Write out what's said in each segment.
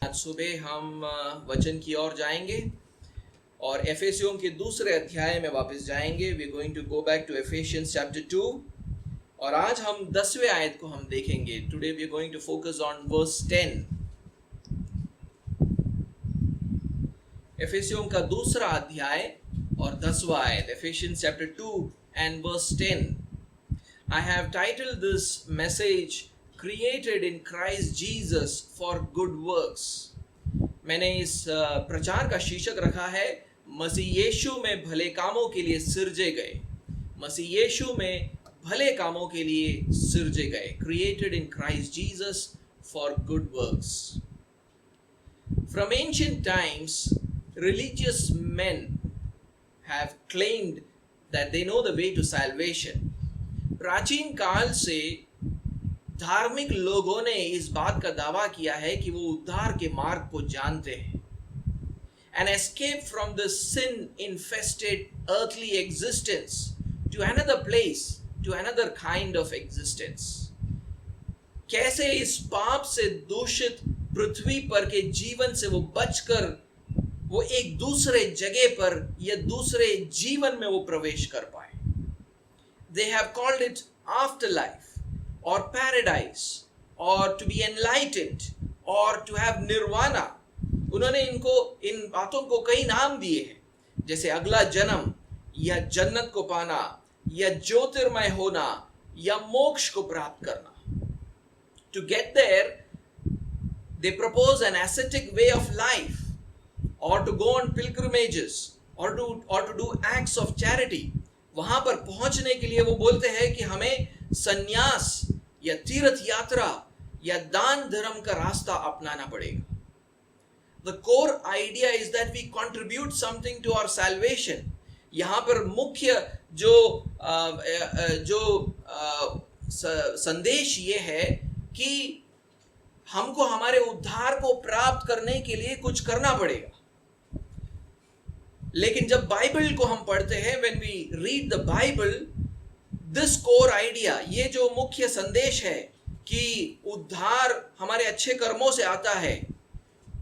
आज सुबह हम वचन की ओर जाएंगे और एफेसियों के दूसरे अध्याय में वापस जाएंगे। We going to go back to Ephesians chapter 2 और आज हम 10वें आयत को हम देखेंगे। Today we are going to focus on verse 10। एफेसियों का दूसरा अध्याय और 10वां आयत, Ephesians chapter 2 and verse 10। I have titled this message Created in Christ Jesus for Good Works. मैंने इस प्रचार का शीर्षक रखा है मसीह यीशु में भले कामों के लिए सिरजे गए। मसीह यीशु में भले कामों के लिए सिरजे गए। Created in Christ Jesus for good works. From ancient times, religious men have claimed that they know the way to salvation. प्राचीन काल से धार्मिक लोगों ने इस बात का दावा किया है कि वो उद्धार के मार्ग को जानते हैं। An escape from the sin-infested earthly existence to another place, to another kind of existence. कैसे इस पाप से दूषित पृथ्वी पर के जीवन से वो बचकर वो एक दूसरे जगह पर या दूसरे जीवन में वो प्रवेश कर पाए। They have called it afterlife or paradise or to be enlightened or to have nirvana. उन्होंने इन बातों को कई नाम दिए हैं, जैसे अगला जन्म या जन्नत को पाना या ज्योतिर्मय होना या मोक्ष को प्राप्त करना। To get there, they propose an ascetic way of life or to go on pilgrimages or to do acts of charity. वहां पर पहुंचने के लिए वो बोलते हैं कि हमें संन्यास या तीर्थ यात्रा या दान धर्म का रास्ता अपनाना पड़ेगा। The core idea is that we contribute something to our salvation. यहाँ पर मुख्य संदेश ये है कि हमको हमारे उद्धार को प्राप्त करने के लिए कुछ करना पड़ेगा। लेकिन जब बाइबल को हम पढ़ते हैं, when we read the Bible, this core idea, ये जो मुख्य संदेश है कि उद्धार हमारे अच्छे कर्मों से आता है,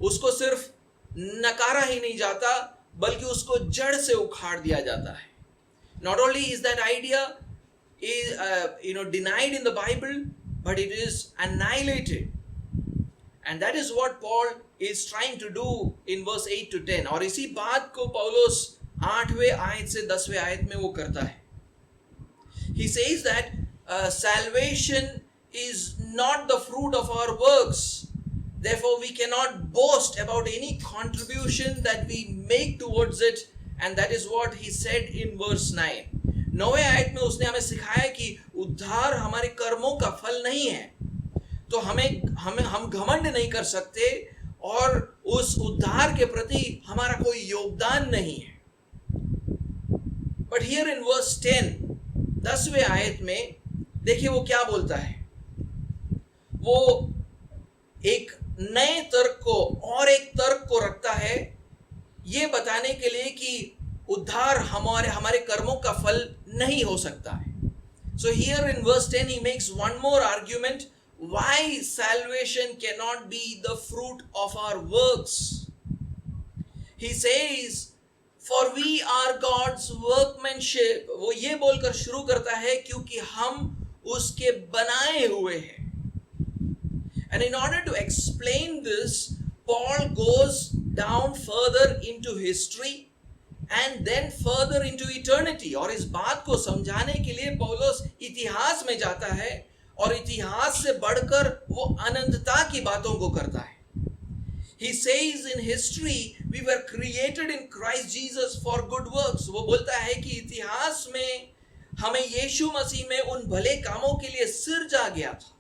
उसको सिर्फ नकारा ही नहीं जाता बल्कि उसको जड़ से उखाड़ दिया जाता है। Not only is that idea denied in the Bible, but it is annihilated. And that is what Paul is trying to do in verse 8 to 10. और इसी बात को पौलुस 8वें आयत से 10वें आयत में वो करता है। He says that salvation is not the fruit of our works. Therefore, we cannot boast about any contribution that we make towards it. And that is what he said in verse 9. 9वें आयत में उसने हमें सिखाया कि उद्धार हमारे कर्मों का फल नहीं है, तो हम घमंड नहीं कर सकते और उस उद्धार के प्रति हमारा कोई योगदान नहीं है। But here in verse 10, 10वें आयत में देखिए वो क्या बोलता है। वो एक नए तर्क को और एक तर्क को रखता है ये बताने के लिए कि उद्धार हमारे कर्मों का फल नहीं हो सकता है। So here in verse 10 he makes one more argument why salvation cannot be the fruit of our works. He says, for we are God's workmanship. वो ये बोलकर शुरू करता है क्योंकि हम उसके बनाए हुए हैं। And in order to explain this, Paul goes down further into history and then further into eternity. और इस बात को समझाने के लिए पौलुस इतिहास में जाता है और इतिहास से बढ़कर वो अनंतता की बातों को करता है। He says in history we were created in Christ Jesus for good works. वो बोलता है कि इतिहास में हमें यीशु मसीह में उन भले कामों के लिए सिरजा गया था।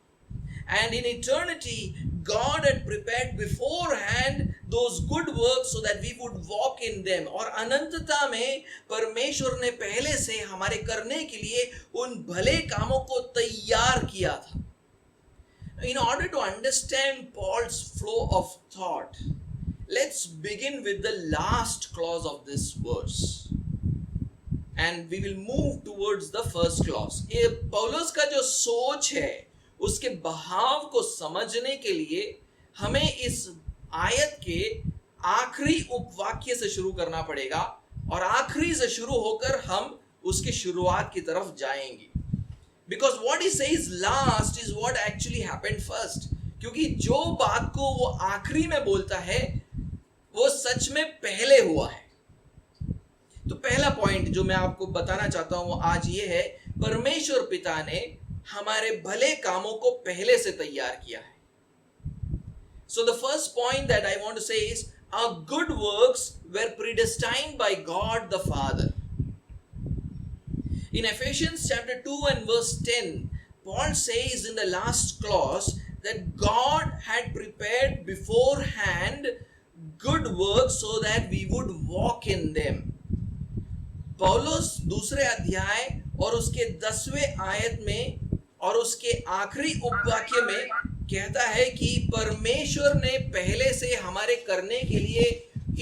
And in eternity God had prepared beforehand those good works so that we would walk in them. और अनंतता में परमेश्वर ने पहले से हमारे करने के लिए उन भले कामों को तैयार किया था। In order to understand Paul's flow of thought, let's begin with the last clause of this verse. And we will move towards the first clause. ये पौलुस का जो सोच है उसके बहाव को समझने के लिए हमें इस आयत के आखिरी उपवाक्य से शुरू करना पड़ेगा और आखिरी से शुरू होकर हम उसकी शुरुआत की तरफ जाएंगे. Because what he says last is what actually happened first. क्योंकि जो बात को वो आखिरी में बोलता है वो सच में पहले हुआ है. तो पहला पॉइंट जो मैं आपको बताना चाहता हूं वो आज ये है, परमेश्वर पिता ने हमारे भले कामों को पहले से तैयार किया है. So the first point that I want to say is our good works were predestined by God the Father. In Ephesians chapter 2 and verse 10, Paul says in the last clause that God had prepared beforehand good works so that we would walk in them. पौलुस दूसरे अध्याय और उसके 10वें आयत में और उसके आखिरी उपवाक्य में कहता है कि परमेश्वर ने पहले से हमारे करने के लिए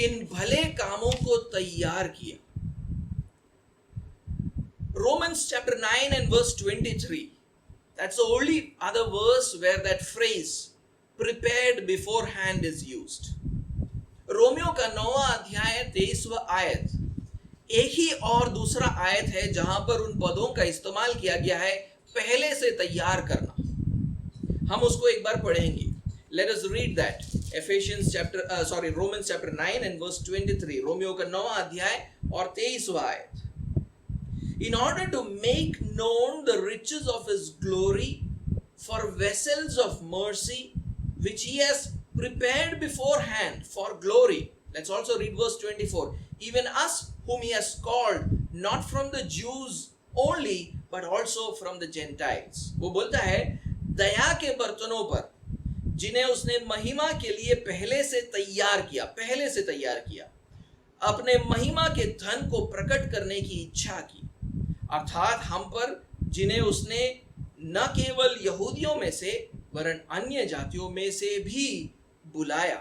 इन भले कामों को तैयार किया. Romans chapter 9 and verse 23. That's the only other verse where that phrase prepared beforehand is used. Romeo का 9वां अध्याय 23वां आयत एक ही और दूसरा आयत है जहां पर उन पदों का इस्तेमाल किया गया है पहले से तैयार करना. हम उसको एक बार पढ़ेंगे. Let us read that. Romans chapter 9 and verse 23. Romeo का 9वां अध्याय और 23वां आयत. In order to make known the riches of his glory for vessels of mercy, which he has prepared beforehand for glory. Let's also read verse 24. Even us whom he has called, not from the Jews only, but also from the Gentiles. वो बोलता है दया के बर्तनों पर जिन्हें उसने महिमा के लिए पहले से तैयार किया, अपने महिमा के धन को प्रकट करने की इच्छा की, अर्थात हम पर जिन्हें उसने न केवल यहूदियों में से वरन अन्य जातियों में से भी बुलाया.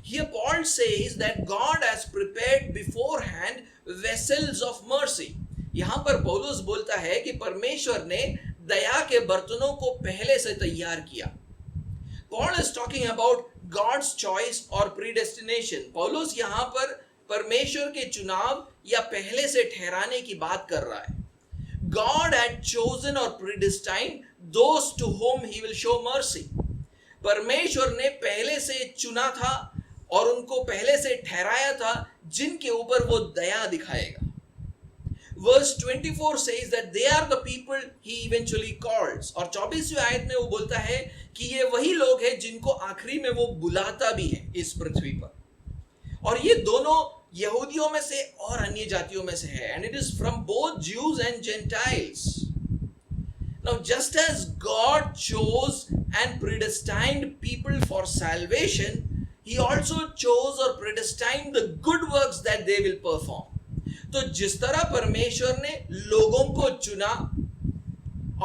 Here Paul says that God has prepared beforehand vessels of mercy. यहां पर पौलुस बोलता है कि परमेश्वर ने दया के बर्तनों को पहले से तैयार किया. Paul is talking about God's choice or predestination. पौलुस यहां पर परमेश्वर के चुनाव या पहले से ठहराने की बात कर रहा है. God had chosen or predestined those to whom he will show mercy. परमेश्वर ने पहले से चुना था और उनको पहले से ठहराया था जिनके ऊपर वो दया दिखाएगा. Verse 24 says that they are the people he eventually calls. और 24वीं आयत में वो बोलता है कि ये वही लोग हैं जिनको आखिरी में वो बुलाता भी है इस पृथ्वी पर. और ये दोनों यहूदियों में से और अन्य जातियों में से है. And it is from both Jews and Gentiles. Now, just as God chose and predestined people for salvation, He also chose or predestined the good works that they will perform. तो जिस तरह परमेश्वर ने लोगों को चुना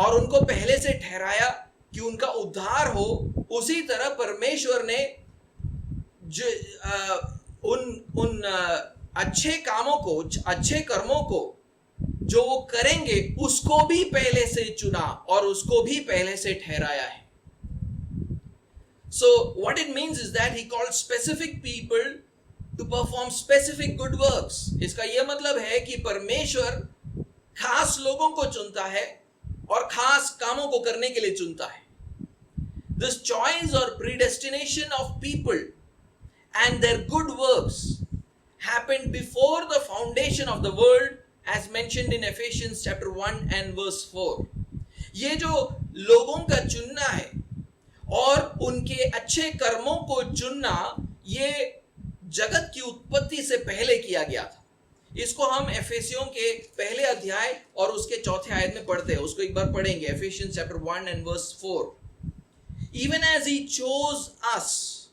और उनको पहले से ठहराया कि उनका उद्धार हो, उसी तरह परमेश्वर ने उन अच्छे कामों को, अच्छे कर्मों को जो वो करेंगे उसको भी पहले से चुना और उसको भी पहले से ठहराया है. So what it means is that he called specific people to perform specific good works. इसका यह मतलब है कि परमेश्वर खास लोगों को चुनता है और खास कामों को करने के लिए चुनता है. This choice or predestination of people and their good works happened before the foundation of the world, as mentioned in Ephesians chapter 1 and verse 4. ये जो लोगों का चुनना है और उनके अच्छे कर्मों को चुनना, ये जगत की उत्पत्ति से पहले किया गया था. इसको हम एफेसियों के पहले अध्याय और उसके चौथे आयत में पढ़ते हैं. उसको एक बार पढ़ेंगे. Ephesians chapter 1 and verse 4. Even as he chose us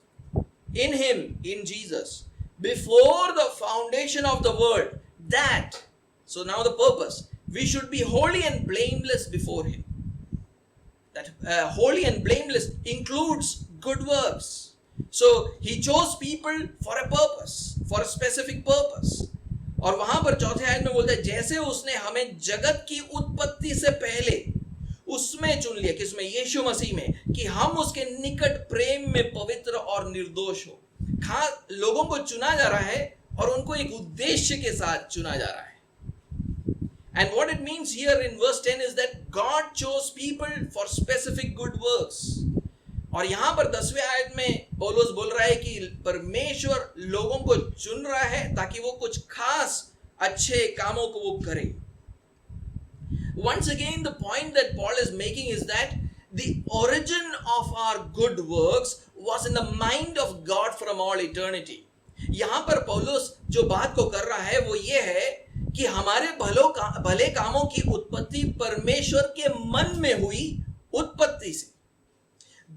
in him, in Jesus, before the foundation of the world, that, so now the purpose, we should be holy and blameless before him. That holy and blameless includes good works. So he chose people for a purpose, for a specific purpose. और वहां पर चौथे आयत में बोलता है जैसे उसने हमें जगत की उत्पत्ति से पहले उसमें चुन लिया, किसमें? यीशु मसीह में, कि हम उसके निकट प्रेम में पवित्र और निर्दोष हो. लोगों को चुना जा रहा है और उनको एक उद्देश्य के साथ चुना जा रहा है. And what it means here in verse 10 is that God chose people for specific good works. और यहां पर 10वें आयत में पौलुस बोल रहा है कि परमेश्वर लोगों को चुन रहा है ताकि वो कुछ खास अच्छे कामों को वो करें. Once again, the point that Paul is making is that the origin of our good works was in the mind of God from all eternity. यहां पर पौलुस जो बात को कर रहा है वो ये है कि हमारे भले कामों की उत्पत्ति परमेश्वर के मन में हुई उत्पत्ति से.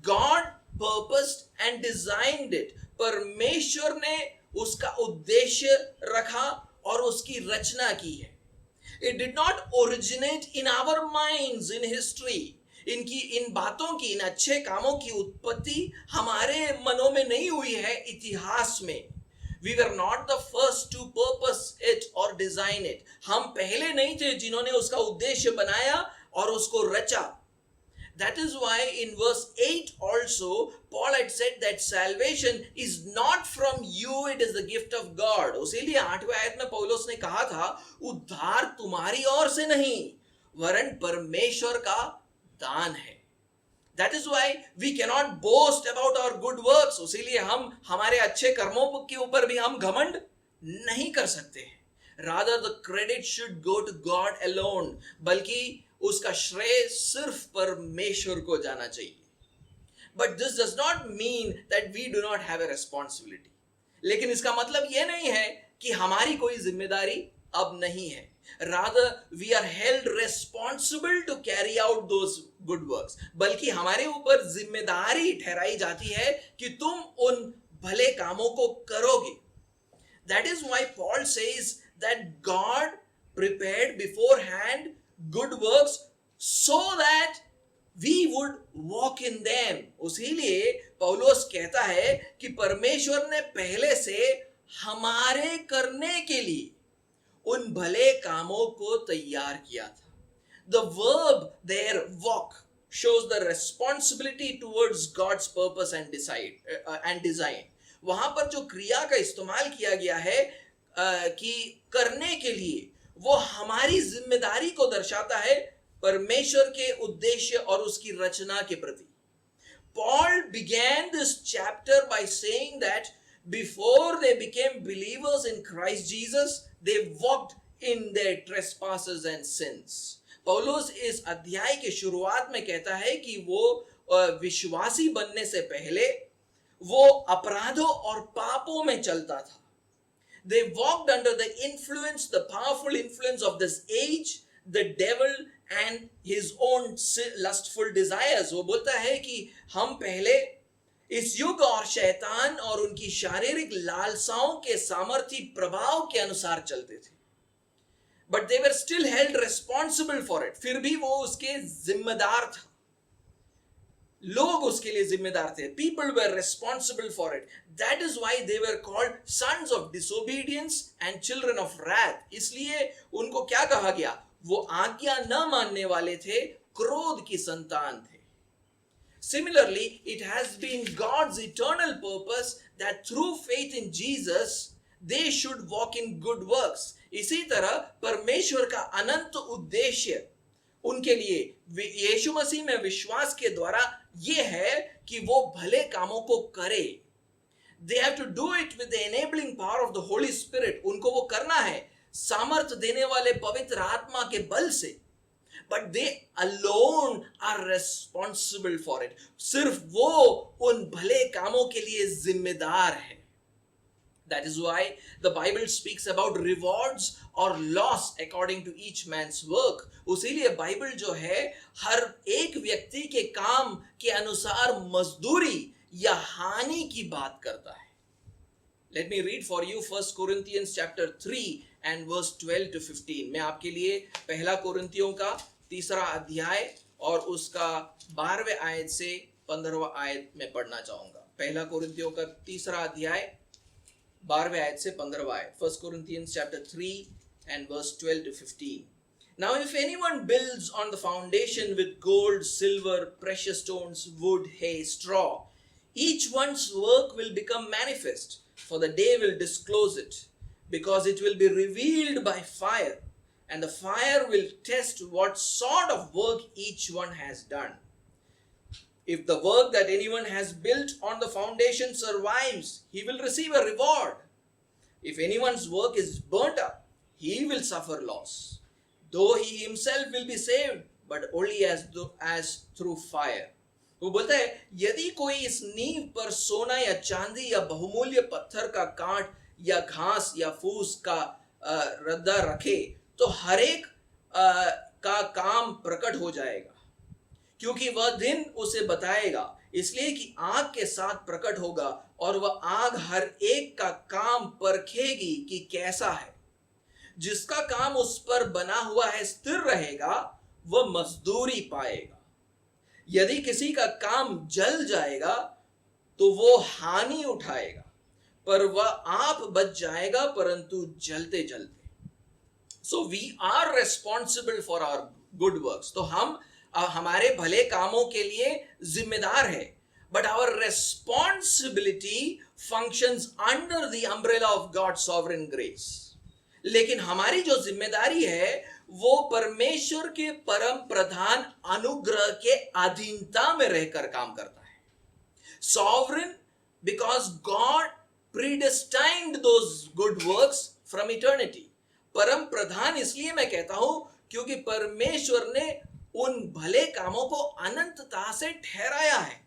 God purposed and designed it. परमेश्वर ने उसका उद्देश्य रखा और उसकी रचना की है. It did not originate in our minds in history. इन बातों की, इन अच्छे कामों की उत्पत्ति हमारे मनों में नहीं हुई है इतिहास में. We were not the first to purpose it or design it. हम पहले नहीं थे जिन्होंने उसका उद्देश्य बनाया और उसको रचा. That is why in verse 8 also Paul had said that salvation is not from you, it is the gift of God. इसीलिए 8वें आयत में पौलुस ने कहा था उद्धार तुम्हारी ओर से नहीं वरन परमेश्वर का दान है. That is why we cannot boast about our good works. इसीलिए हम हमारे अच्छे कर्मों के ऊपर भी हम घमंड नहीं कर सकते हैं. Rather the credit should go to God alone. बल्कि उसका श्रेय सिर्फ परमेश्वर को जाना चाहिए. But this does not mean that we do not have a responsibility. लेकिन इसका मतलब यह नहीं है कि हमारी कोई जिम्मेदारी अब नहीं है. Rather we are held responsible to carry out those good works. बल्कि हमारे ऊपर जिम्मेदारी ठहराई जाती है कि तुम उन भले कामों को करोगे. That is why Paul says that God prepared beforehand good works so that we would walk in them. इसीलिए पौलुस कहता है कि परमेश्वर ने पहले से हमारे करने के लिए उन भले कामों को तैयार किया था. The verb there, walk, shows the responsibility towards God's purpose and design. वहां पर जो क्रिया का इस्तेमाल किया गया है कि करने के लिए, वो हमारी जिम्मेदारी को दर्शाता है परमेश्वर के उद्देश्य और उसकी रचना के प्रति. Paul began this chapter by saying that before they became believers in Christ Jesus, they walked in their trespasses and sins. पौलुस इस अध्याय के शुरुआत में कहता है कि वो विश्वासी बनने से पहले वो अपराधों और पापों में चलता था. They walked under the influence, the powerful influence of this age, the devil and his own lustful desires. वो बोलता है कि हम पहले इस युग और शैतान और उनकी शारीरिक लालसाओं के सामर्थी प्रभाव के अनुसार चलते थे. But they were still held responsible for it. फिर भी वो उसके जिम्मेदार था. लोग उसके लिए जिम्मेदार थे. People were responsible for it. That is why they were called sons of disobedience and children of wrath. इसलिए उनको क्या कहा गया? वो आज्ञा न मानने वाले थे, क्रोध की संतान थे. Similarly, it has been God's eternal purpose that through faith in Jesus, they should walk in good works. इसी तरह परमेश्वर का अनंत उद्देश्य उनके लिए यीशु मसीह में विश्वास के द्वारा ये है कि वो भले कामों को करे. They have to do it with the enabling power of the Holy Spirit. उनको वो करना है सामर्थ देने वाले पवित्र आत्मा के बल से. But they alone are responsible for it. सिर्फ वो उन भले कामों के लिए जिम्मेदार है. That is why the Bible speaks about rewards or loss according to each man's work. उसीलिए बाइबल जो है हर एक व्यक्ति के काम के अनुसार मजदूरी या हानि की बात करता है. Let me read for you 1 Corinthians chapter 3 and verse 12 to 15. मैं आपके लिए पहला कोरिन्थियों का 3रा अध्याय और उसका 12वें आयत से 15वां आयत में पढ़ना चाहूंगा. पहला कोरिन्थियों का 3रा अध्याय 12वें आयत से 15वां आयत. 1 Corinthians chapter 3 and verse 12 to 15. Now if anyone builds on the foundation with gold, silver, precious stones, wood, hay, straw, Each one's work will become manifest, for the day will disclose it, because it will be revealed by fire, and the fire will test what sort of work each one has done. If the work that anyone has built on the foundation survives, he will receive a reward. If anyone's work is burnt up, he will suffer loss, though he himself will be saved, but only as through fire. वो बोलता है, यदि कोई इस नींव पर सोना या चांदी या बहुमूल्य पत्थर का कांट या घास या फूस का रद्दा रखे, तो हर एक का काम प्रकट हो जाएगा, क्योंकि वह दिन उसे बताएगा, इसलिए कि आग के साथ प्रकट होगा, और वह आग हर एक का काम परखेगी कि कैसा है। जिसका काम उस पर बना हुआ है स्थिर रहेगा, वह मजदूरी पाएगा। यदि किसी का काम जल जाएगा तो वो हानि उठाएगा, पर वह आप बच जाएगा, परंतु जलते जलते। So we are responsible for our good works. तो हम हमारे भले कामों के लिए जिम्मेदार है, but our responsibility functions under the umbrella of God sovereign grace. लेकिन हमारी जो जिम्मेदारी है वो परमेश्वर के परम प्रधान अनुग्रह के अधीनता में रहकर काम करता है। Sovereign because God predestined those good works from eternity. परम प्रधान इसलिए मैं कहता हूं क्योंकि परमेश्वर ने उन भले कामों को अनंतता से ठहराया है।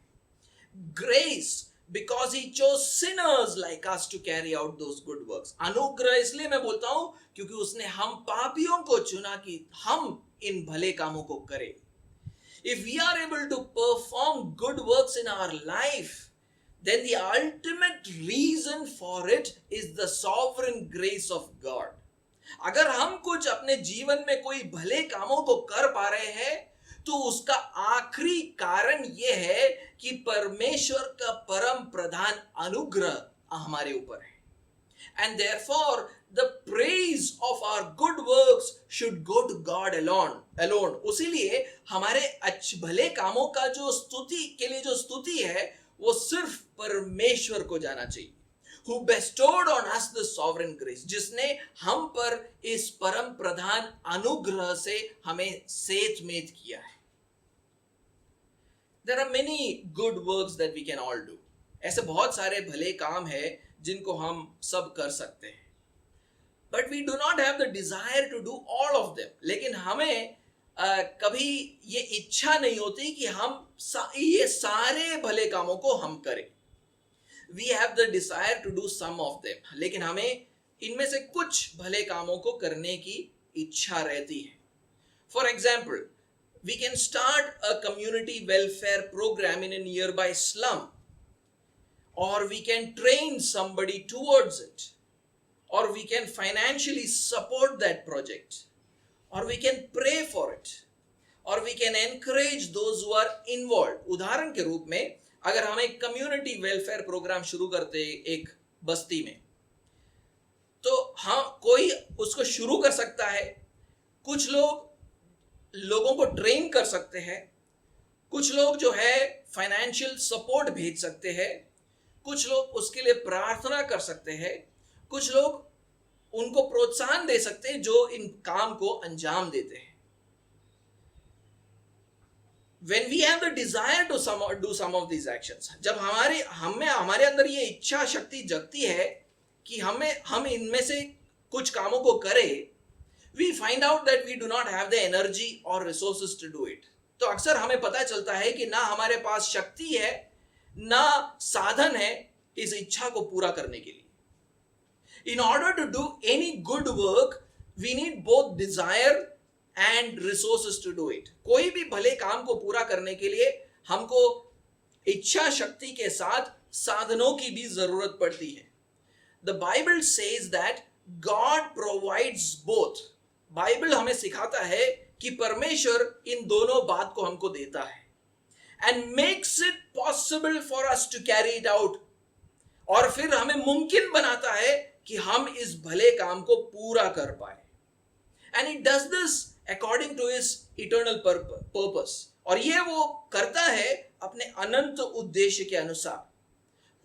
Grace because he chose sinners like us to carry out those good works. अनुग्रह इसलिए मैं बोलता हूं क्योंकि उसने हम पापियों को चुना कि हम इन भले कामों को करें। If we are able to perform good works in our life, then the ultimate reason for it is the sovereign grace of God. अगर हम कुछ अपने जीवन में कोई भले कामों को कर पा रहे हैं, तो उसका आखिरी कारण यह है कि परमेश्वर का परम प्रधान अनुग्रह हमारे ऊपर है। And therefore the praise of our good works should go to God alone. उसीलिए हमारे भले कामों का जो स्तुति के लिए जो स्तुति है वो सिर्फ परमेश्वर को जाना चाहिए। Who bestowed on us the sovereign grace, जिसने हम पर इस परम प्रधान अनुग्रह से हमें सेत मेत किया है। There are many good works that we can all do. ऐसे बहुत सारे भले काम है जिनको हम सब कर सकते हैं। But we do not have the desire to do all of them. लेकिन हमें कभी ये इच्छा नहीं होती कि हम ये सारे भले कामों को हम करें। We have the desire to do some of them. लेकिन हमें इनमें से कुछ भले कामों को करने की इच्छा रहती है। For example, we can start a community welfare program in a nearby slum, or we can train somebody towards it, or we can financially support that project, or we can pray for it, or we can encourage those who are involved. उदाहरण के रूप में अगर हम एक community welfare programme शुरू करते एक बस्ती में, तो हाँ कोई उसको शुरू कर सकता है, कुछ लोगों को ट्रेन कर सकते हैं, कुछ लोग जो है फाइनेंशियल सपोर्ट भेज सकते हैं, कुछ लोग उसके लिए प्रार्थना कर सकते हैं, कुछ लोग उनको प्रोत्साहन दे सकते हैं जो इन काम को अंजाम देते हैं। When we have the desire to do some of these actions, जब हमारे अंदर ये इच्छा शक्ति जगती है कि हम इनमें से कुछ कामों को करें, we find out that we do not have the energy or resources to do it. तो अक्सर हमें पता चलता है कि ना हमारे पास शक्ति है, ना साधन है इस इच्छा को पूरा करने के लिए। In order to do any good work, we need both desire and resources to do it. कोई भी भले काम को पूरा करने के लिए हमको इच्छा शक्ति के साथ साधनों की भी जरूरत पड़ती है। The Bible says that God provides both. Bible हमें सिखाता है कि परमेश्वर इन दोनों बात को हमको देता है, and makes it possible for us to carry it out. और फिर हमें मुमकिन बनाता है कि हम इस भले काम को पूरा कर पाए। And it does this according to his eternal purpose. और ये वो करता है अपने अनंत उद्देश्य के अनुसार।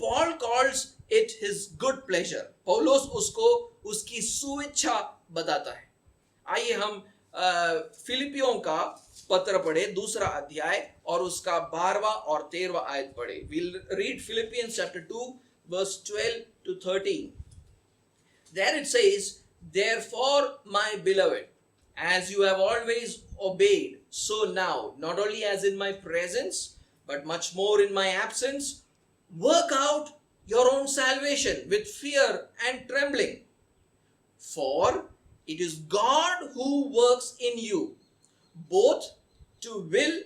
Paul calls it his good pleasure. पौलुस उसको उसकी सुइच्छा बताता है. आइए हम फिलिपियों का पत्र पढ़े, दूसरा अध्याय और उसका 12वां और 13वां आयत पढ़े. We'll read Philippians chapter 2 verse 12 to 13. There it says, therefore, my beloved, as you have always obeyed, so now, not only as in my presence, but much more in my absence, work out your own salvation with fear and trembling. For it is God who works in you, both to will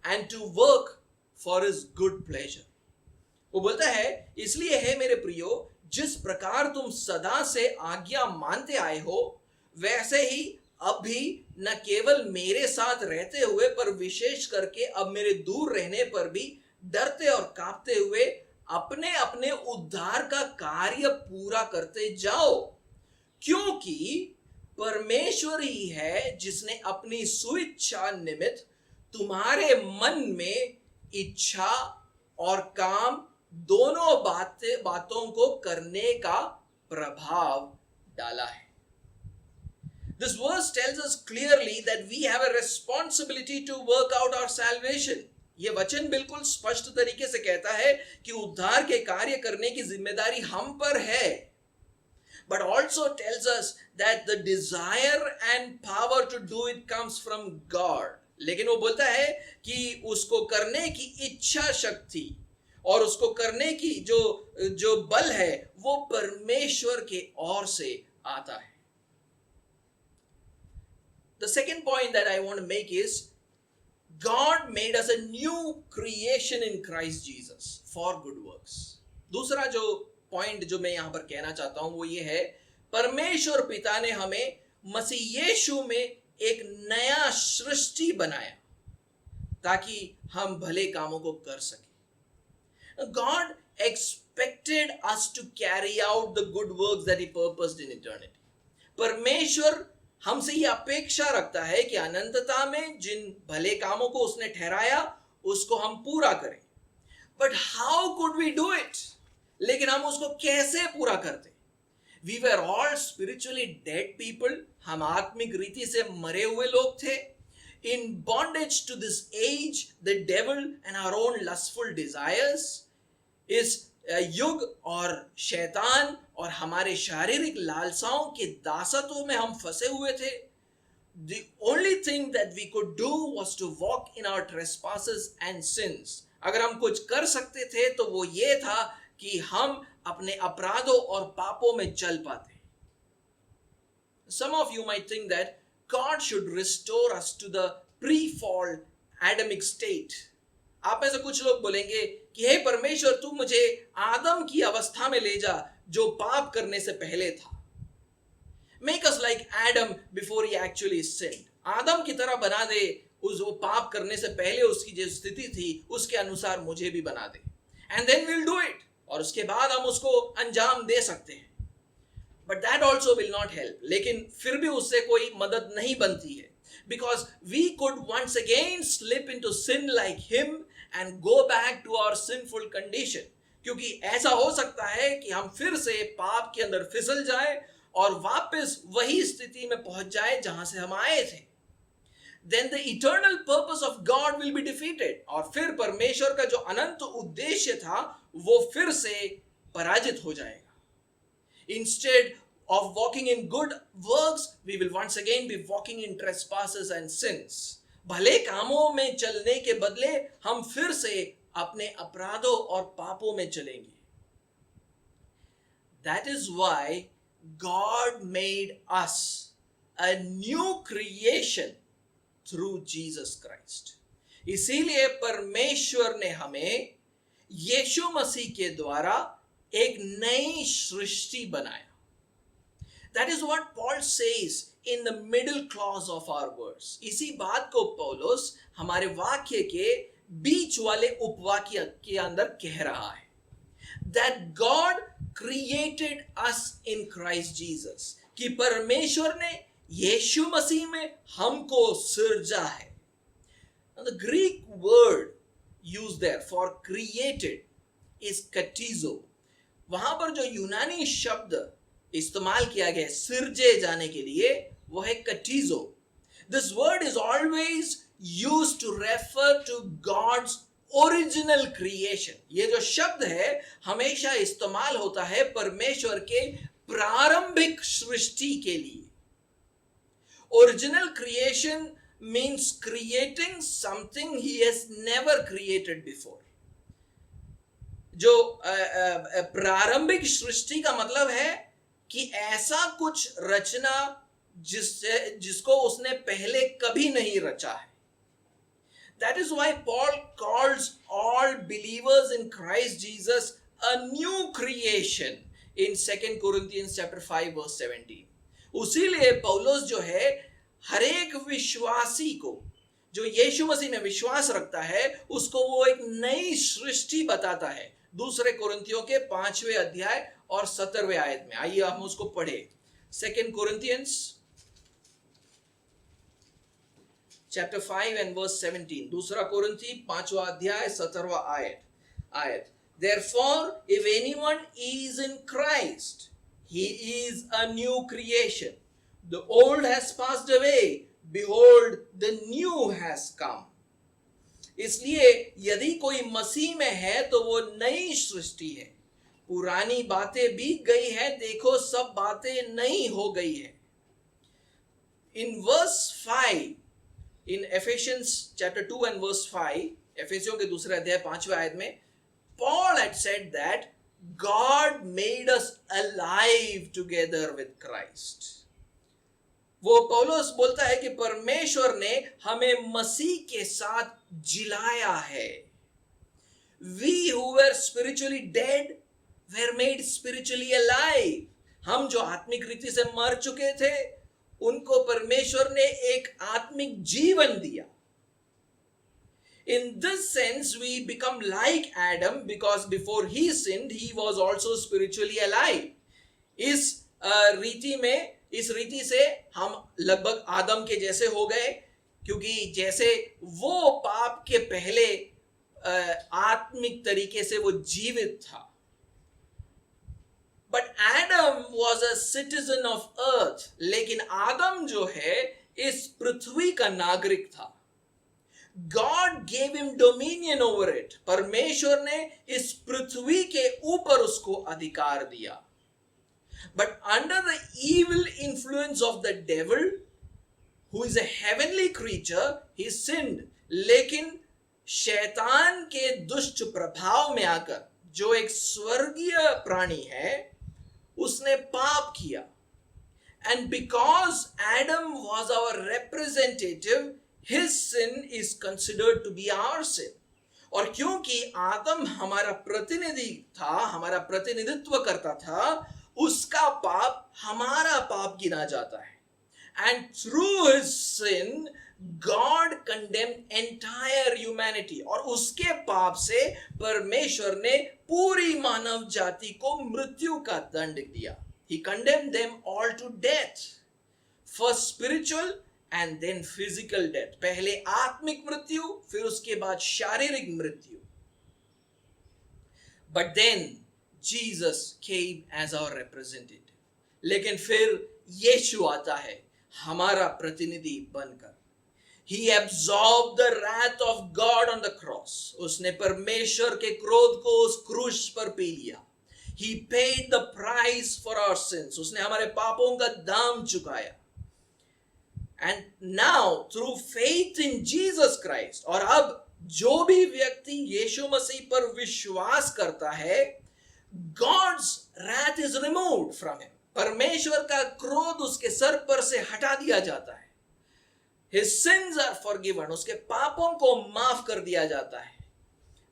and to work for his good pleasure. वो बोलता है, इसलिए है मेरे प्रियो, जिस प्रकार तुम सदा से आज्ञा मानते आए हो, वैसे ही अब भी न केवल मेरे साथ रहते हुए पर विशेष करके अब मेरे दूर रहने पर भी डरते और कांपते हुए अपने अपने उद्धार का कार्य पूरा करते जाओ, क्योंकि परमेश्वर ही है जिसने अपनी सुइच्छा निमित्त तुम्हारे मन में इच्छा और काम दोनों बातों को करने का प्रभाव डाला है. This verse tells us clearly that we have a responsibility to work out our salvation. ये वचन बिल्कुल स्पष्ट तरीके से कहता है कि उद्धार के कार्य करने की जिम्मेदारी हम पर है. But also tells us that the desire and power to do it comes from God. लेकिन वो बोलता है कि उसको करने की इच्छा शक्ति और उसको करने की जो बल है वो परमेश्वर के ओर से आता है. The second point that I want to make is God made us a new creation in Christ Jesus for good works. दूसरा जो पॉइंट जो मैं यहां पर कहना चाहता हूं वो ये है, परमेश्वर पिता ने हमें मसीह यीशु में एक नया सृष्टि बनाया ताकि हम भले कामों को कर सकें. God expected us to carry out the good works that he purposed in eternity. परमेश्वर हमसे ये अपेक्षा रखता है कि अनंतता में जिन भले कामों को उसने ठहराया उसको हम पूरा करें. But how could we do it? लेकिन हम उसको कैसे पूरा करते? We were all spiritually dead people. हम आत्मिक रीति से मरे हुए लोग थे. In bondage to this age, the devil and our own lustful desires. इस युग और शैतान और हमारे शारीरिक लालसाओं के दासत्व में हम फंसे हुए थे. The only thing that we could do was to walk in our trespasses and sins. अगर हम कुछ कर सकते थे तो वो ये था कि हम अपने अपराधों और पापों में चल पाते. Some of you might think that God should restore us to the pre-fall Adamic state. आप में से कुछ लोग बोलेंगे कि हे परमेश्वर तू मुझे आदम की अवस्था में ले जा जो पाप करने से पहले था. Make us like Adam before he actually sinned. आदम की तरह बना दे, वो पाप करने से पहले उसकी जो स्थिति थी उसके अनुसार मुझे भी बना दे. And then we'll do it. और उसके बाद हम उसको अंजाम दे सकते हैं. But that also will not help. लेकिन फिर भी उससे कोई मदद नहीं बनती है. Because we could once again slip into sin like him and go back to our sinful condition. क्योंकि ऐसा हो सकता है कि हम फिर से पाप के अंदर फिसल जाए और वापस वही स्थिति में पहुंच जाए जहां से हम आए थे. Then the eternal purpose of God will be defeated. और फिर परमेश्वर का जो अनंत उद्देश्य था वो फिर से पराजित हो जाएगा. Instead of walking in good works, we will once again be walking in trespasses and sins. भले कामों में चलने के बदले हम फिर से अपने अपराधों और पापों में चलेंगे. That is why God made us a new creation through Jesus Christ. इसीलिए परमेश्वर ने हमें यीशु मसीह के द्वारा एक नई सृष्टि बनाया. That is what Paul says in the middle clause of our verse. इसी बात को पौलुस हमारे वाक्य के बीच वाले उपवाक्य के अंदर कह रहा है. That God created us in Christ Jesus. कि परमेश्वर ने यीशु मसीह में हमको सृजा है. Now the Greek word used there for created is katizo. वहां पर जो यूनानी शब्द इस्तेमाल किया गया सिरजे जाने के लिए वो है katizo. This word is always used to refer to God's original creation. ये जो शब्द है हमेशा इस्तेमाल होता है परमेश्वर के प्रारंभिक सृष्टि के लिए. Original creation means creating something he has never created before. जो प्रारंभिक सृष्टि का मतलब है कि ऐसा कुछ रचना जिसको उसने पहले कभी नहीं रचा है. That is why Paul calls all believers in Christ Jesus a new creation in 2 Corinthians chapter 5 verse 17. उसीलिए पौलुस जो है हर एक विश्वासी को जो यीशु मसीह में विश्वास रखता है उसको वो एक नई सृष्टि बताता है. दूसरे कोरिन्थियों के 5वें अध्याय और 17वें आयत में. आइए हम उसको पढ़े. 2 Corinthians chapter 5 and verse 17. दूसरा कोरिन्थी 5वां अध्याय 17वां आयत. Therefore, if anyone is in Christ, he is a new creation. The old has passed away. Behold, the new has come. इसलिए यदि कोई मसीह में है तो वो नई सृष्टि है. पुरानी बातें बीत गई है, देखो सब बातें नई हो गई है. In verse 5, in Ephesians chapter 2 and verse 5, एफेसियों के दूसरे अध्याय 5वें आयत में, Paul had said that God made us alive together with Christ. वो पौलुस बोलता है कि परमेश्वर ने हमें मसीह के साथ जिलाया है. We who were spiritually dead were made spiritually alive. हम जो आत्मिक रीति से मर चुके थे उनको परमेश्वर ने एक आत्मिक जीवन दिया. In this sense we become like Adam because before he sinned he was also spiritually alive. इस रीति से हम लगभग आदम के जैसे हो गए क्योंकि जैसे वो पाप के पहले आत्मिक तरीके से वो जीवित था. But Adam was a citizen of earth. लेकिन आदम जो है इस पृथ्वी का नागरिक था. God gave him dominion over it. परमेश्वर ने इस पृथ्वी के ऊपर उसको अधिकार दिया. But under the evil influence of the devil, who is a heavenly creature, he sinned. लेकिन शैतान के दुष्ट प्रभाव में आकर जो एक स्वर्गीय प्राणी है उसने पाप किया. And because Adam was our representative, his sin is considered to be our sin. और क्योंकि आदम हमारा प्रतिनिधि था, हमारा प्रतिनिधित्व करता था, उसका पाप हमारा पाप गिना जाता है. And through his sin, God condemned entire humanity. और उसके पाप से परमेश्वर ने पूरी मानव जाति को मृत्यु का दंड दिया. He condemned them all to death. First spiritual and then physical death. पहले आत्मिक मृत्यु, फिर उसके बाद शारीरिक मृत्यु. But then Jesus came as our representative. लेकिन फिर यीशु आता है हमारा प्रतिनिधि बनकर. He absorbed the wrath of God on the cross. उसने परमेश्वर के क्रोध को उस क्रूस पर पी लिया. He paid the price for our sins. उसने हमारे पापों का दाम चुकाया. And now through faith in Jesus Christ, और अब जो भी व्यक्ति यीशु मसीह पर विश्वास करता है, God's wrath is removed from him. परमेश्वर का क्रोध उसके सर पर से हटा दिया जाता है. His sins are forgiven. उसके पापों को माफ कर दिया जाता है.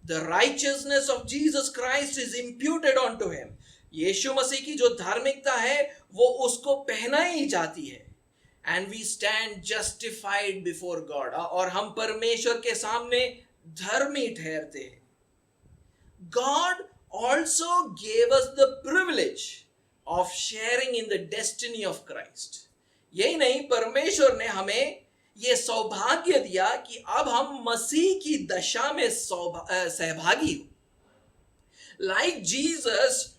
The righteousness of Jesus Christ is imputed onto him. यीशु मसीह की जो धार्मिकता है वो उसको पहनाई जाती है. And we stand justified before God. और हम परमेश्वर के सामने धर्मी ठहरते हैं. God also gave us the privilege of sharing in the destiny of Christ. यही नहीं, परमेश्वर ने हमें ये सौभाग्य दिया कि अब हम मसीह की दशा में सहभागी हो. Like Jesus,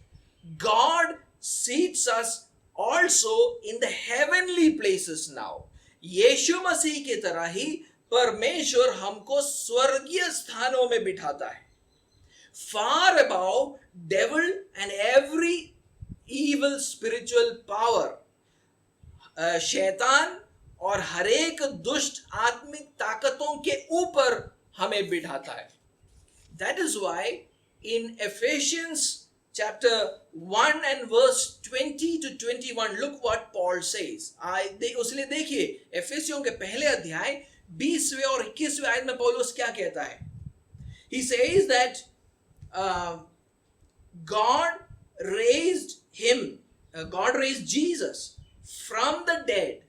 God seats us also in the heavenly places now. यीशु मसीह की तरह ही परमेश्वर हमको स्वर्गीय स्थानों में बिठाता है. Far above devil and every evil spiritual power. शैतान और हर एक दुष्ट आत्मिक ताकतों के ऊपर हमें बिठाता है. That is why in Ephesians chapter 1 and verse 20 to 21, look what Paul says. उसलिए देखिए एफेसियों के पहले अध्याय 20वें और 21वें आयत में पौलुस क्या कहता है. He says that God raised Jesus from the dead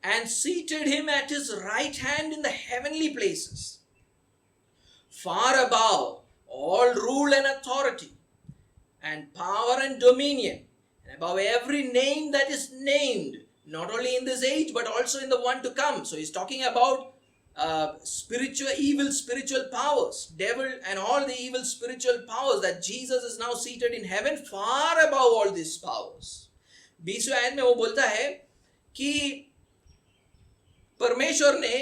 and seated him at his right hand in the heavenly places, far above all rule and authority and power and dominion, and above every name that is named, not only in this age but also in the one to come. So he's talking about evil spiritual powers, devil and all the evil spiritual powers, that Jesus is now seated in heaven far above all these powers. 20वें आयत में वो बोलता है कि परमेश्वर ने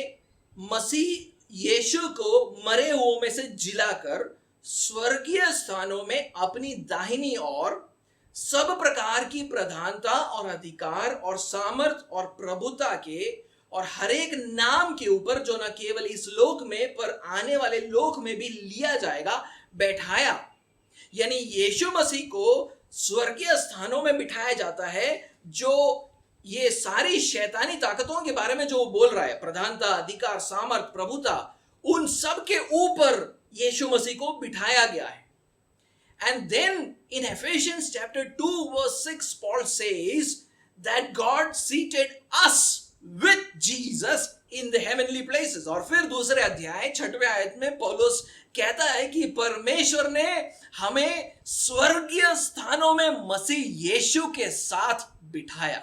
मसीह यीशु को मरे हुओं में से जिलाकर स्वर्गीय स्थानों में अपनी दाहिनी ओर सब प्रकार की प्रधानता और अधिकार और सामर्थ और प्रभुता के और हर एक नाम के ऊपर, जो न केवल इस लोक में पर आने वाले लोक में भी लिया जाएगा, बैठाया. यानी यीशु मसीह को स्वर्गीय स्थानों में बिठाया जाता है. जो ये सारी शैतानी ताकतों के बारे में जो बोल रहा है, प्रधानता, अधिकार, सामर्थ, प्रभुता, उन सब के ऊपर यीशु मसीह को बिठाया गया है. And then in Ephesians chapter 2 verse 6, Paul says that God seated us with Jesus in the heavenly places. और फिर दूसरे अध्याय 6वें आयत में पौलुस कहता है कि परमेश्वर ने हमें स्वर्गीय स्थानों में मसीह यीशु के साथ बिठाया.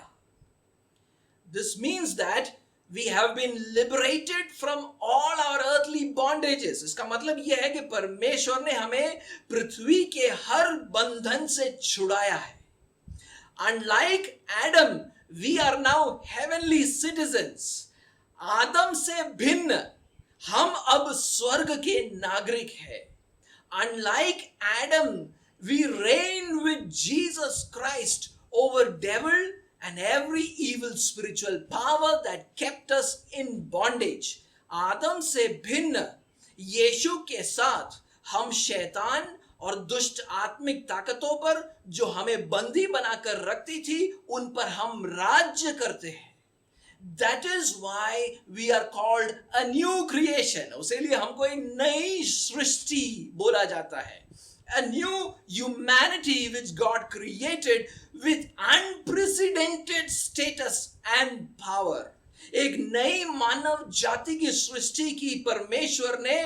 This means that we have been liberated from all our earthly bondages. इसका मतलब यह है कि परमेश्वर ने हमें पृथ्वी के हर बंधन से छुड़ाया है. Unlike Adam, we are now heavenly citizens. आदम से भिन्न हम अब स्वर्ग के नागरिक हैं. Unlike Adam, we reign with Jesus Christ over devil and every evil spiritual power that kept us in bondage. आदम से भिन्न यीशु के साथ हम शैतान और दुष्ट आत्मिक ताकतों पर, जो हमें बंदी बनाकर रखती थी, उन पर हम राज्य करते हैं. That is why we are called a new creation. उसीलिए हमको एक नई सृष्टि बोला जाता है. A new humanity which God created with unprecedented status and power. एक नई मानव जाति की सृष्टि की परमेश्वर ने,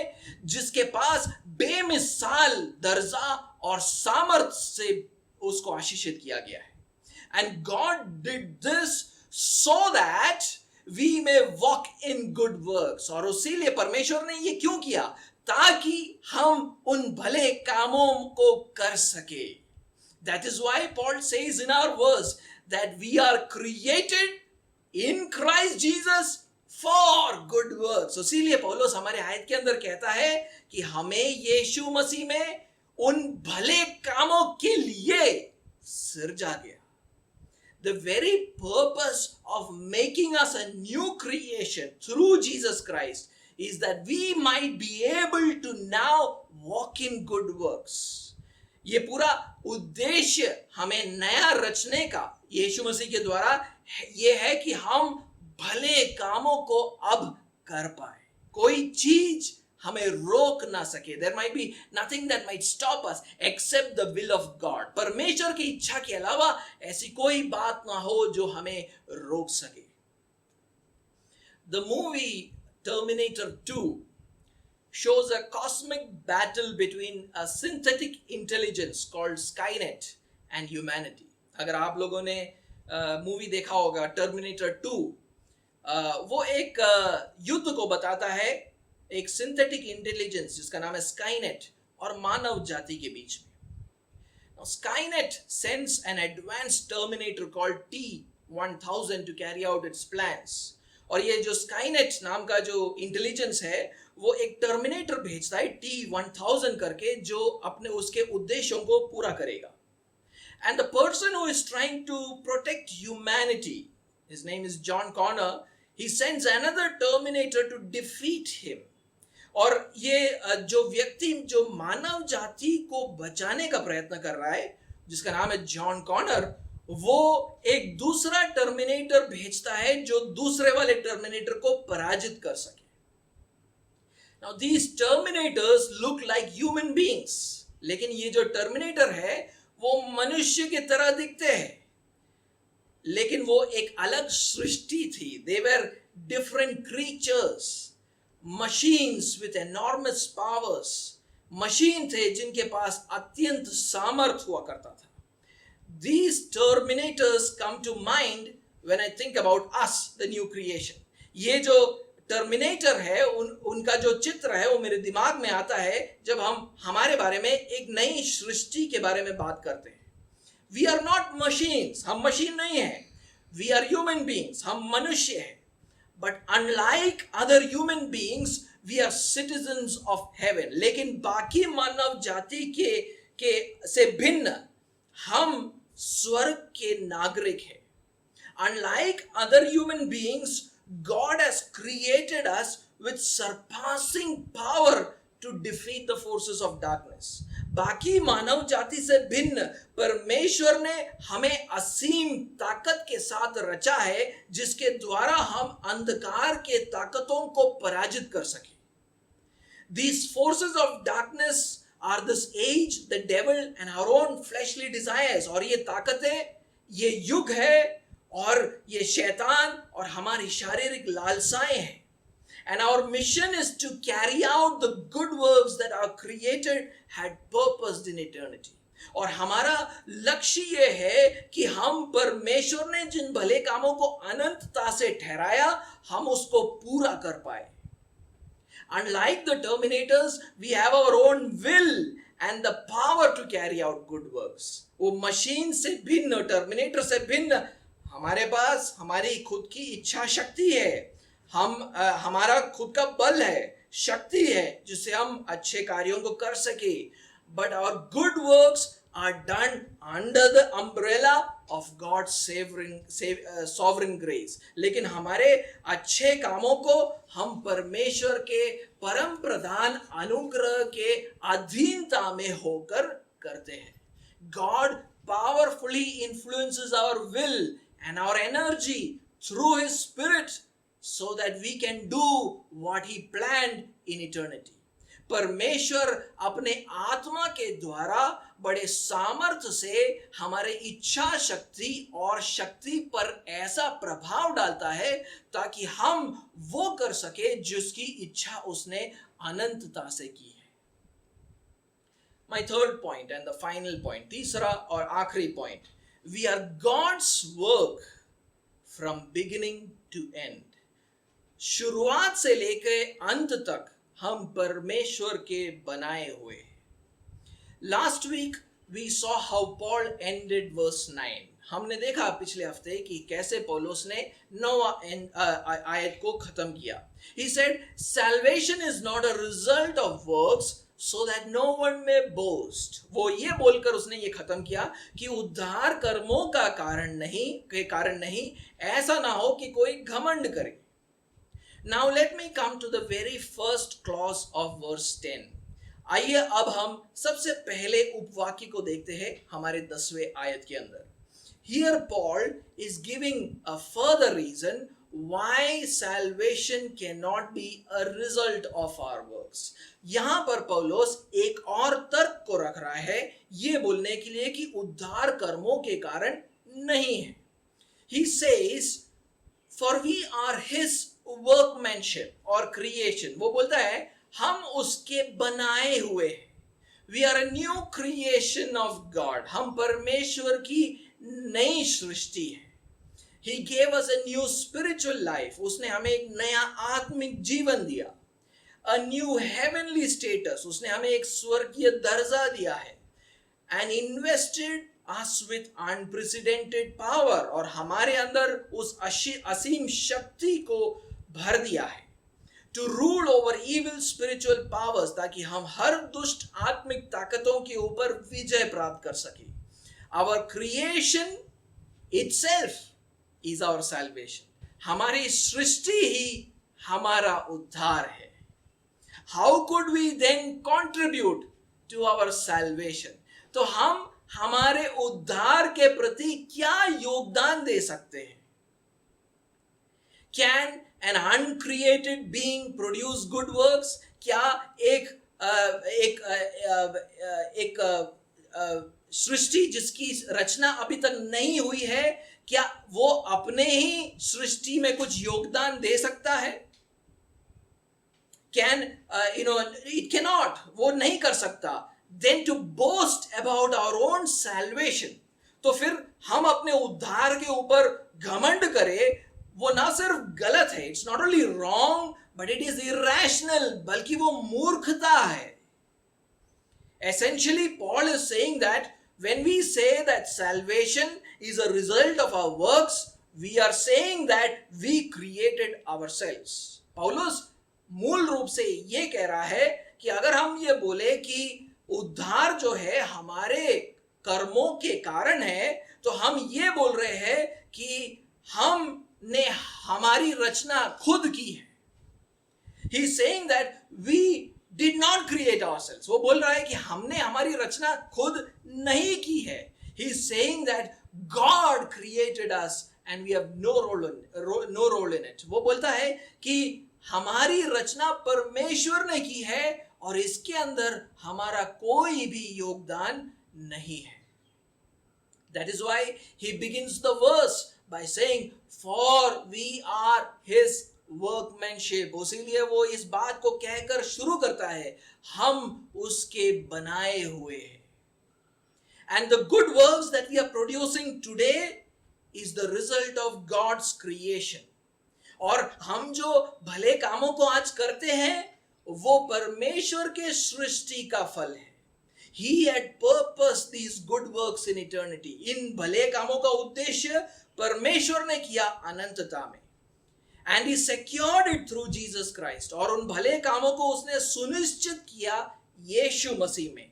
जिसके पास बेमिसाल दर्जा और सामर्थ से उसको आशीषित किया गया है. And God did this so that we may walk in good works. और उसीलिए परमेश्वर ने ये क्यों किया? ताकि हम उन भले कामों को कर सके. That is why Paul says in our verse that we are created in Christ Jesus for good works. इसीलिए पौलुस हमारे आयत के अंदर कहता है कि हमें यीशु मसीह में उन भले कामों के लिए सृजा गया. The very purpose of making us a new creation through Jesus Christ is that we might be able to now walk in good works. ये पूरा उद्देश्य हमें नया रचने का यीशु मसीह के द्वारा ये है कि हम भले कामों को अब कर पाए. कोई चीज हमें रोक ना सके. There might be nothing that might stop us except the will of God. परमेश्वर की इच्छा के अलावा ऐसी कोई बात ना हो जो हमें रोक सके. The movie Terminator 2 shows a cosmic battle between a synthetic intelligence called Skynet and humanity. अगर आप लोगों ने मूवी देखा होगा टर्मिनेटर 2, वो एक युद्ध को बताता है, एक सिंथेटिक इंटेलिजेंस जिसका नाम है स्काईनेट और मानव जाति के बीच में. Now, Skynet sends an advanced terminator called T-1000 to carry out its plans. और ये जो Skynet नाम का जो इंटेलिजेंस है वो एक टर्मिनेटर भेजता है T-1000 करके, जो अपने उसके उद्देश्यों को पूरा करेगा. And the person who is trying to protect humanity, his name is John Connor, he sends another terminator to defeat him. और ये जो व्यक्ति जो मानव जाति को बचाने का प्रयत्न कर रहा है, जिसका नाम है जॉन कॉनर, वो एक दूसरा टर्मिनेटर भेजता है जो दूसरे वाले टर्मिनेटर को पराजित कर सके. Now these terminators look like human beings, लेकिन ये जो टर्मिनेटर है वो मनुष्य की तरह दिखते हैं, लेकिन वो एक अलग सृष्टि थी. They were different creatures. Machines with enormous powers, machine थे जिनके पास अत्यंत सामर्थ हुआ करता था. These terminators come to mind when I think about us, the new creation. ये जो टर्मिनेटर है उनका जो चित्र है वो मेरे दिमाग में आता है जब हम हमारे बारे में एक नई सृष्टि के बारे में बात करते हैं. We are not machines, हम मशीन नहीं हैं. We are human beings, हम मनुष्य हैं. But unlike other human beings, we are citizens of heaven. लेकिन बाकी मानव जाति के से भिन्न हम स्वर्ग के नागरिक हैं. Unlike other human beings, God has created us with surpassing power to defeat the forces of darkness. बाकी मानव जाति से भिन्न परमेश्वर ने हमें असीम ताकत के साथ रचा है, जिसके द्वारा हम अंधकार के ताकतों को पराजित कर सके. These forces of darkness are this age, the devil and our own fleshly desires. और ये ताकतें, ये युग है और ये शैतान और हमारी शारीरिक लालसाएं हैं. And our mission is to carry out the good works that our Creator had purposed in eternity. और हमारा लक्ष्य ये है कि हम परमेश्वर ने जिन भले कामों को अनंतता से ठहराया, हम उसको पूरा कर पाए. Unlike the terminators, we have our own will and the power to carry out good works. वो मशीन से भिन्न, टर्मिनेटर से भिन्न, हमारे पास हमारी खुद की इच्छा शक्ति है. हमारा खुद का बल है, शक्ति है, जिससे हम अच्छे कार्यों को कर सके. But our good works are done under the umbrella of God's sovereign grace. लेकिन हमारे अच्छे कामों को हम परमेश्वर के परम प्रधान अनुग्रह के अधीनता में होकर करते हैं. God powerfully influences our will and our energy through His Spirit, so that we can do what He planned in eternity. परमेश्वर अपने आत्मा के द्वारा बड़े सामर्थ्य से हमारे इच्छा शक्ति और शक्ति पर ऐसा प्रभाव डालता है ताकि हम वो कर सके जिसकी इच्छा उसने अनंतता से की है. My third point and the final point, तीसरा और आखिरी point, we are God's work from beginning to end. शुरुआत से लेकर अंत तक हम परमेश्वर के बनाए हुए. Last week we saw how Paul ended verse 9. हमने देखा पिछले हफ्ते कि कैसे पौलुस ने 9वां आयत को खत्म किया. He said, salvation is not a result of works so that no one may boast. वो ये बोलकर उसने ये खत्म किया कि उद्धार कर्मों का कारण नहीं, ऐसा ना हो कि कोई घमंड करे. Now let me come to the very first clause of verse 10. आइए अब हम सबसे पहले उपवाक्य को देखते हैं हमारे 10वें आयत के अंदर. Here Paul is giving a further reason why salvation cannot be a result of our works. यहाँ पर पौलुस एक और तर्क को रख रहा है ये बोलने के लिए कि उद्धार कर्मों के कारण नहीं है. He says, for we are His workmanship or creation. वो बोलता है हम उसके बनाए हुए हैं. We are a new creation of God. हम परमेश्वर की नई सृष्टि है. He gave us a new spiritual life. उसने हमें एक नया आत्मिक जीवन दिया. A new heavenly status. उसने हमें एक स्वर्गीय दर्जा दिया है. and invested us with unprecedented power, और हमारे अंदर उस असीम शक्ति को भर दिया है, to rule over evil spiritual powers, ताकि हम हर दुष्ट आत्मिक ताकतों के ऊपर विजय प्राप्त कर सके. Our creation itself is our salvation. हमारी सृष्टि ही हमारा उद्धार है. How could we then contribute to our salvation? तो हम हमारे उद्धार के प्रति क्या योगदान दे सकते हैं? Can an uncreated being produce good works? क्या एक सृष्टि जिसकी रचना अभी तक नहीं हुई है, क्या वो अपने ही सृष्टि में कुछ योगदान दे सकता है? It cannot, वो नहीं कर सकता. Then to boast about our own salvation, तो फिर हम अपने उद्धार के ऊपर घमंड करें, वो ना सिर्फ गलत है, it's not only wrong, but it is irrational, बल्कि वो मूर्खता है. Essentially, Paul is saying that when we say that salvation is a result of our works, we are saying that we created ourselves. पौलुस मूल रूप से ये कह रहा है कि अगर हम ये बोले कि उद्धार जो है हमारे कर्मों के कारण है, तो हम ये बोल रहे हैं कि हमने हमारी रचना खुद की है. He is saying that we did not create ourselves. वो बोल रहा है कि हमने हमारी रचना खुद नहीं की है. He is saying that God created us and we have no role in it. वो बोलता है कि हमारी रचना परमेश्वर ने की है और इसके अंदर हमारा कोई भी योगदान नहीं है. That is why he begins the verse by saying, for we are his workmanship. इसीलिए वो इस बात को कहकर शुरू करता है, हम उसके बनाए हुए हैं. And the good works that we are producing today is the result of God's creation. और हम जो भले कामों को आज करते हैं वो परमेश्वर के सृष्टि का फल है. He had purposed these good works in eternity. इन भले कामों का उद्देश्य परमेश्वर ने किया अनंतता में. And he secured it through Jesus Christ. और उन भले कामों को उसने सुनिश्चित किया यीशु मसीह में.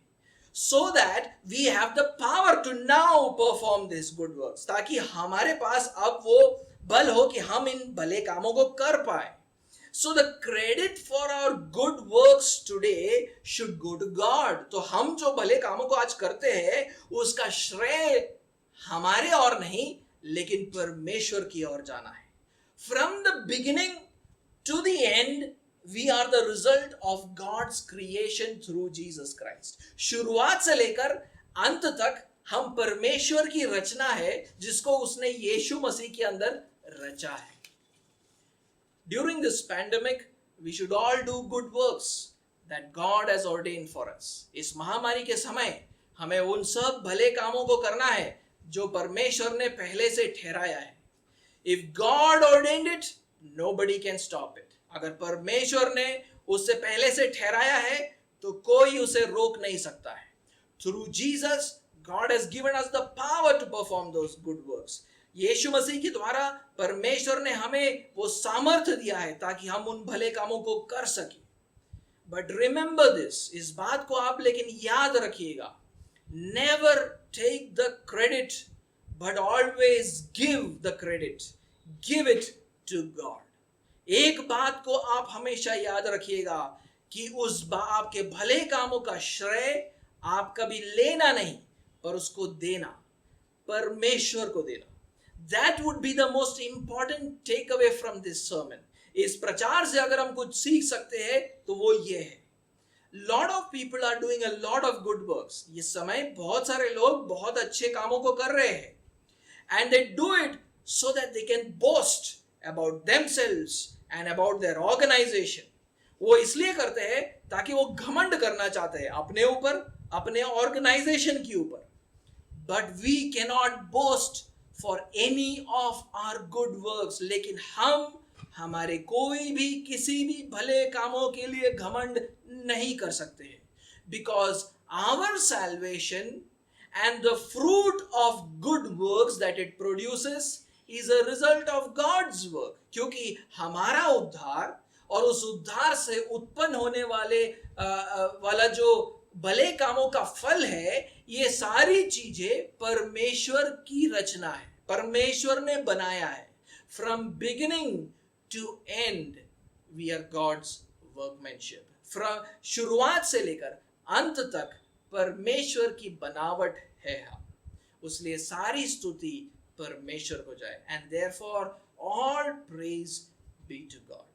So that we have the power to now perform these good works. ताकि हमारे पास अब वो बल हो कि हम इन भले कामों को कर पाए. So the credit for our good works today should go to God. तो हम जो भले कामों को आज करते हैं उसका श्रेय हमारे और नहीं लेकिन परमेश्वर की ओर जाना है. From the beginning to the end, we are the result of God's creation through Jesus Christ. शुरुआत से लेकर अंत तक हम परमेश्वर की रचना है जिसको उसने यीशु मसीह के अंदर रचा है. During this pandemic, we should all do good works that God has ordained for us. इस महामारी के समय हमें उन सब भले कामों को करना है जो परमेश्वर ने पहले से ठहराया है. If God ordained it, nobody can stop it. अगर परमेश्वर ने उससे पहले से ठहराया है तो कोई उसे रोक नहीं सकता है. Through Jesus, God has given us the power to perform those good works. यीशु मसीह के द्वारा परमेश्वर ने हमें वो सामर्थ्य दिया है ताकि हम उन भले कामों को कर सकें. But remember this, इस बात को आप लेकिन याद रखिएगा. Never take the credit, but always give the credit. Give it to God. एक बात को आप हमेशा याद रखिएगा कि उस आपके भले कामों का श्रेय आप कभी लेना नहीं पर उसको देना, परमेश्वर को देना. That would be the most important takeaway from this sermon. इस प्रचार से अगर हम कुछ सीख सकते हैं तो वो ये है. Lot of people are doing a lot of good works. इस समय बहुत सारे लोग बहुत अच्छे कामों को कर रहे हैं. And they do it so that they can boast about themselves and about their organization. वो इसलिए करते हैं ताकि वो घमंड करना चाहते हैं अपने ऊपर, अपने ऑर्गेनाइजेशन के ऊपर. But we cannot boast for any of our good works. लेकिन हम हमारे कोई भी किसी भी भले कामों के लिए घमंड नहीं कर सकते हैं. Because our salvation and the fruit of good works that it produces is a result of God's work. क्योंकि हमारा उद्धार और उस उद्धार से उत्पन्न होने वाला जो भले कामों का फल है, ये सारी चीजें परमेश्वर की रचना है, परमेश्वर ने बनाया है. From beginning to end we are God's workmanship. From शुरुआत से लेकर अंत तक परमेश्वर की बनावट है हम. उसलिए सारी स्तुति परमेश्वर को जाए. And therefore all praise be to God.